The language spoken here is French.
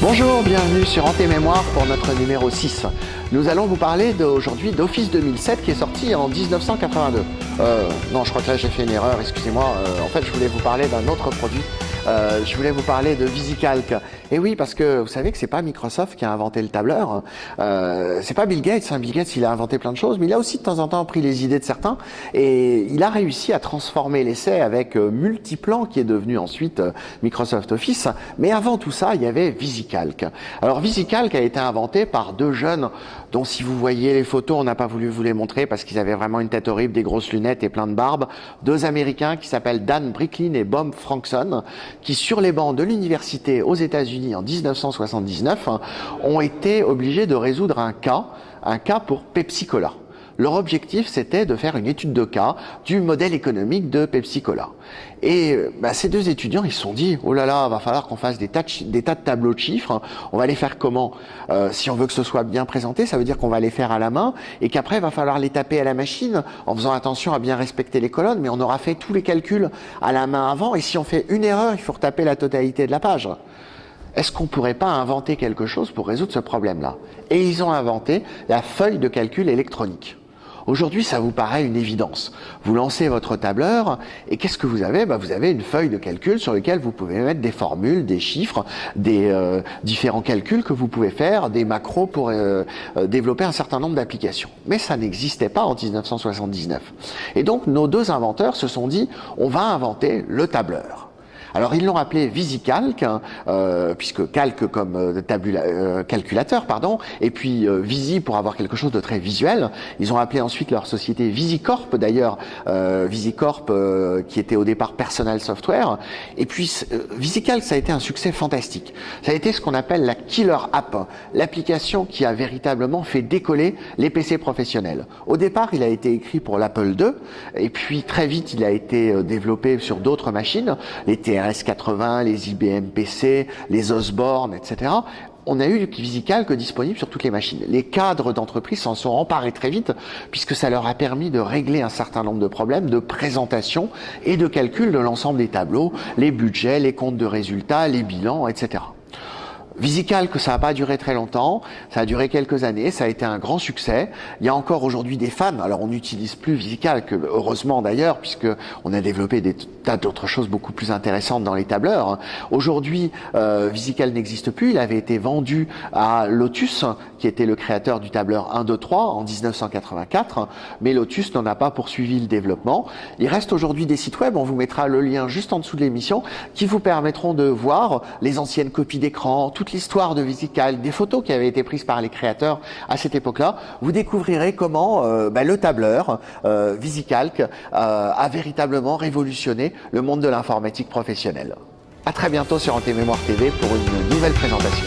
Bonjour, bienvenue sur Antémémoire pour notre numéro 6. Nous allons vous parler aujourd'hui d'Office 2007 qui est sorti en 1982. Non, je crois que là j'ai fait une erreur, excusez-moi. En fait, je voulais vous parler d'un autre produit. Je voulais vous parler de VisiCalc. Et oui, parce que vous savez que c'est pas Microsoft qui a inventé le tableur. C'est pas Bill Gates. Bill Gates, il a inventé plein de choses, mais il a aussi de temps en temps pris les idées de certains et il a réussi à transformer l'essai avec Multiplan, qui est devenu ensuite Microsoft Office. Mais avant tout ça, il y avait VisiCalc. Alors VisiCalc a été inventé par deux jeunes dont, si vous voyez les photos, on n'a pas voulu vous les montrer parce qu'ils avaient vraiment une tête horrible, des grosses lunettes et plein de barbe. Deux Américains qui s'appellent Dan Bricklin et Bob Frankson, qui sur les bancs de l'université aux États-Unis en 1979 ont été obligés de résoudre un cas pour Pepsi Cola. Leur objectif, c'était de faire une étude de cas du modèle économique de Pepsi Cola. Et ces deux étudiants, ils se sont dit, oh là là, va falloir qu'on fasse des tas de tableaux de chiffres. On va les faire comment? Si on veut que ce soit bien présenté, ça veut dire qu'on va les faire à la main et qu'après, il va falloir les taper à la machine en faisant attention à bien respecter les colonnes. Mais on aura fait tous les calculs à la main avant et si on fait une erreur, il faut retaper la totalité de la page. Est-ce qu'on ne pourrait pas inventer quelque chose pour résoudre ce problème-là? Et ils ont inventé la feuille de calcul électronique. Aujourd'hui, ça vous paraît une évidence. Vous lancez votre tableur et qu'est-ce que vous avez? Vous avez une feuille de calcul sur laquelle vous pouvez mettre des formules, des chiffres, des différents calculs que vous pouvez faire, des macros pour développer un certain nombre d'applications. Mais ça n'existait pas en 1979. Et donc, nos deux inventeurs se sont dit, on va inventer le tableur. Alors ils l'ont appelé VisiCalc, puisque calque comme calculateur, pardon, et puis Visi pour avoir quelque chose de très visuel. Ils ont appelé ensuite leur société VisiCorp, d'ailleurs, VisiCorp qui était au départ Personal Software. Et puis VisiCalc, ça a été un succès fantastique. Ça a été ce qu'on appelle la killer app, l'application qui a véritablement fait décoller les PC professionnels. Au départ, il a été écrit pour l'Apple II, et puis très vite, il a été développé sur d'autres machines, les TRS-80, les IBM PC, les Osborne, etc. On a eu VisiCalc disponible sur toutes les machines. Les cadres d'entreprise s'en sont emparés très vite puisque ça leur a permis de régler un certain nombre de problèmes de présentation et de calcul de l'ensemble des tableaux, les budgets, les comptes de résultats, les bilans, etc. VisiCalc, ça n'a pas duré très longtemps, ça a duré quelques années, ça a été un grand succès. Il y a encore aujourd'hui des fans, alors on n'utilise plus VisiCalc, heureusement d'ailleurs, puisque on a développé des tas d'autres choses beaucoup plus intéressantes dans les tableurs. Aujourd'hui, VisiCalc n'existe plus, il avait été vendu à Lotus, qui était le créateur du tableur 1, 2, 3 en 1984, mais Lotus n'en a pas poursuivi le développement. Il reste aujourd'hui des sites web, on vous mettra le lien juste en dessous de l'émission, qui vous permettront de voir les anciennes copies d'écran, toute l'histoire de VisiCalc, des photos qui avaient été prises par les créateurs à cette époque-là. Vous découvrirez comment le tableur VisiCalc a véritablement révolutionné le monde de l'informatique professionnelle. À très bientôt sur Antémémoire TV pour une nouvelle présentation.